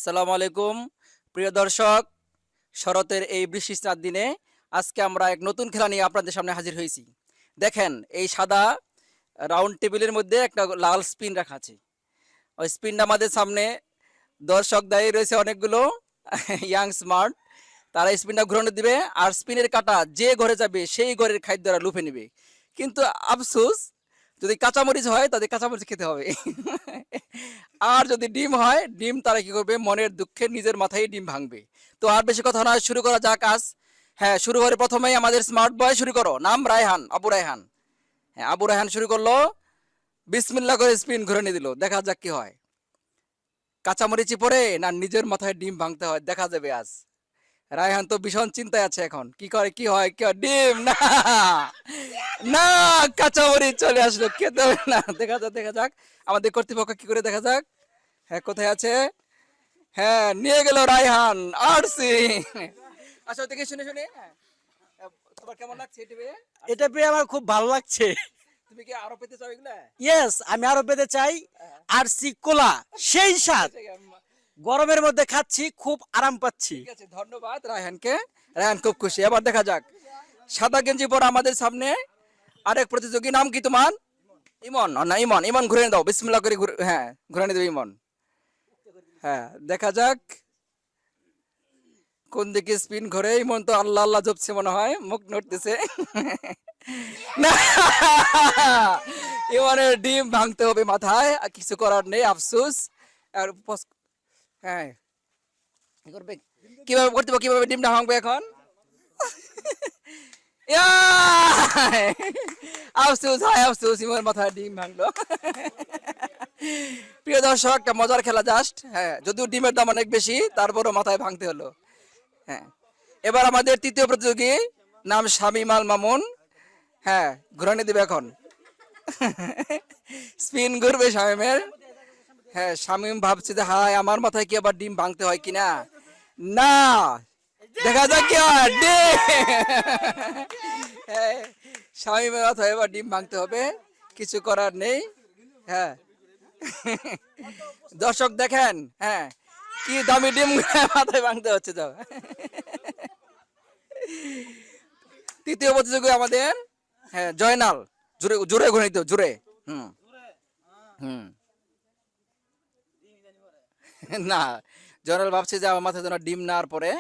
আসসালামু আলাইকুম প্রিয় দর্শক, শরতের এই বৃষ্টিস্নাত দিনে আজকে আমরা এক নতুন খেলা নিয়ে আপনাদের সামনে হাজির হয়েছি। দেখেন, এই সাদা রাউন্ড টেবিলের মধ্যে একটা লাল স্পিন রাখা আছে। ওই স্পিনটা আমাদের সামনে দর্শক দাঁড়িয়ে রয়েছে অনেকগুলো ইয়াং স্মার্ট। তারা স্পিনটা ঘুরানো দিবে, আর স্পিনের কাঁটা যে ঘরে যাবে সেই ঘরের খাদ্যরা লুফে নেবে। কিন্তু আফসোস, যদি কাঁচামরিচ হয় তাদের কাঁচামরিচ খেতে হবে। আর যদি ডিম হয়, ডিম তারা কি করবে, মনের দুঃখে নিজের মাথায় ডিম ভাঙবে। তো আর বেশি কথা নয়, শুরু করা যাক আজ। হ্যাঁ, শুরু করে প্রথমেই আমাদের স্মার্ট বয় শুরু করো। নাম রায়হান, আবু রায়হান। হ্যাঁ, আবু রায়হান শুরু করলো। বিসমিল্লাহ করে স্পিন ঘুরে নিয়ে দিল। দেখা যাক কি হয়, কাঁচামরিচি পরে না নিজের মাথায় ডিম ভাঙতে হয়, দেখা যাবে আজ। রায়হান তো ভীষণ চিন্তায় আছে এখন, কি করে, কি হয়, কি হয়, ডিম না, না, কাঁচামরিচ চলে আসলো, খেতে হবে না। দেখা যাক, দেখা যাক আমাদের কর্তৃপক্ষ কি করে, দেখা যাক। হ্যাঁ, কোথায় আছে? হ্যাঁ, নিয়ে গেল রায়হান আরসি। আচ্ছা, দেখে শুনে শুনে, হ্যাঁ, তোমার কেমন লাগছে এটা পেয়ে? এটা পেয়ে আমার খুব ভালো লাগছে। তুমি কি আরো পেতে চাও এগুলা? ইয়েস, আমি আরো পেতে চাই। আর কোলা সেই স্বাদ, গরমের মধ্যে খাচ্ছি, খুব আরাম পাচ্ছি। ঠিক আছে, ধন্যবাদ রায়হানকে। রায়হান খুব খুশি। এবার দেখা যাক, সাদা গেঞ্জি পরা আমাদের সামনে আরেক প্রতিযোগী। নাম কি তোমার? ইমন। না, ইমন, ইমন ঘুরে দাও, বিসমিল্লাহ করে হ্যাঁ, ঘুরে দেবে ইমন। হ্যাঁ, দেখা যাক কোন দিকে স্পিন ঘরে। ইমন তো আল্লাহ আল্লাহ জপছে মনে হয়, মুখ নড়তেছে। না, ইমনের ডিম ভাঙতে হবে মাথায়, আর কিছু করার নেই, আফসোস। আর হ্যাঁ, কি করবে, কিভাবে করতে হবে, কিভাবে ডিমটা ভাঙবে এখন? ইয়া! আফসোস, হায় আফসোস, ইমনের মাথায় ডিম ভাঙলো। প্রিয় দর্শক, একটা মজার খেলা জাস্ট। হ্যাঁ, যদিও ডিমের দাম অনেক বেশি, তারপরও মাথায় ভাঙতে হলো। হ্যাঁ, এবার আমাদের তৃতীয় প্রতিযোগী, নাম শামীম আল মামুন। হ্যাঁ, ঘুরানি দিবে এখন। স্পিন ঘুরবে শামীমের। হ্যাঁ, শামীম ভাবছে যে হায়, আমার মাথায় কি আবার ডিম ভাঙতে হয় কিনা। না, দেখা যাক কি হয়। ডিম! হ্যাঁ, শামীমের মাথায় এবার ডিম ভাঙতে হবে, কিছু করার নেই। হ্যাঁ, দর্শক দেখেন, হ্যাঁ, কি দামি ডিম মাথায় ভাঙতে হচ্ছে। যাও, তৃতীয় প্রতিযোগী আমাদের, হ্যাঁ, জয়নাল। জোরে জোরে ঘুরে দিতে হবে, জোরে। হুম, হুম। না, জয়নাল ভাবছে যে আমার মাথায় যেন ডিম না আর পরে।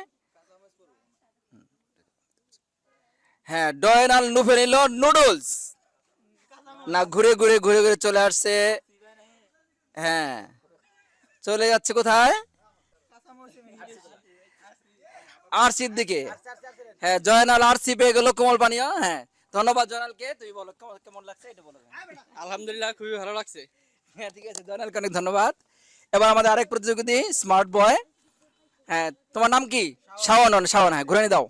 হ্যাঁ, জয়নাল নুফে নিল নুডলস। না, ঘুরে ঘুরে ঘুরে ঘুরে চলে আসছে। হ্যাঁ, চলে যাচ্ছে কোথায়? আরসির দিকে। হ্যাঁ, জয়নাল আরসি পেয়ে গেল কোমল পানীয়। হ্যাঁ, ধন্যবাদ জয়নালকে। তুমি বলো কেমন লাগছে এটা, বলো। আলহামদুলিল্লাহ, খুবই ভালো লাগছে। হ্যাঁ, ঠিক আছে, জয়নালকে অনেক ধন্যবাদ। এবার আমাদের আরেক প্রতিযোগী, স্মার্ট বয়। হ্যাঁ, তোমার নাম কি? শাওন। শাওন, হ্যাঁ, ঘুরে দাও।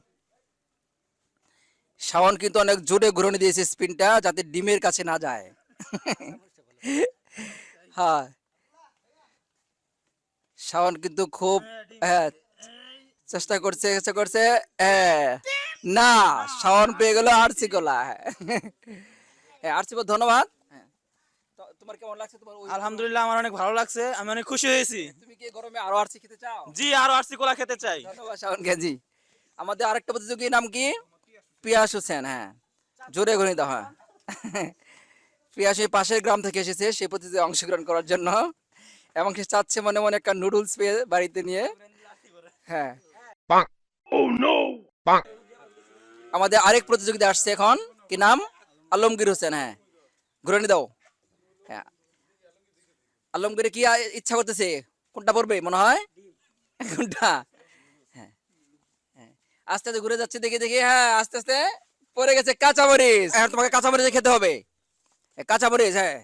শাওন কিন্তু অনেক জোরে ঘুরনি দিয়েছে স্পিনটা, যাতে ডিমের কাছে না যায়। হ্যাঁ, শাওন কিন্তু খুব, হ্যাঁ, চেষ্টা করছে, চেষ্টা করছে। হ্যাঁ, না, শাওন পেয়ে গেল আরসি কলা। হ্যাঁ, আরসি বল, ধন্যবাদ। হ্যাঁ, তোমার কেমন লাগছে? তোমার আলহামদুলিল্লাহ, আমার অনেক ভালো লাগছে, আমি অনেক খুশি হয়েছি। তুমি কি গরমে আরো আরসি খেতে চাও? জি, আরো কোলা খেতে চাই। ধন্যবাদ শাওন জি। আমাদের আরেকটা প্রতিযোগী, নাম কি? পিয়াস হোসেন। হ্যাঁ, জোরে ঘুরে দাও। হ্যাঁ, পিয়াস এই পাশের গ্রাম থেকে এসেছে সেই প্রতিযোগিতায় অংশগ্রহণ করার জন্য, এবং সে চাচ্ছে মনে মনে একটা নুডলস পেয়ে বাড়িতে নিয়ে। হ্যাঁ, আমাদের আরেক প্রতিযোগিতা আসছে এখন, কি নাম? আলমগীর হোসেন। হ্যাঁ, ঘুরে নিয়ে দাও। হ্যাঁ, আলমগীর কি ইচ্ছা করতেছে, কোনটা পড়বে মনে হয়? কোনটা? হ্যাঁ, হ্যাঁ, আস্তে আস্তে ঘুরে যাচ্ছে, দেখে দেখে। হ্যাঁ, আস্তে আস্তে পড়ে গেছে কাঁচামরিচ। এখন তোমাকে কাঁচামরিচ খেতে হবে। কাঁচামরিচ, হ্যাঁ।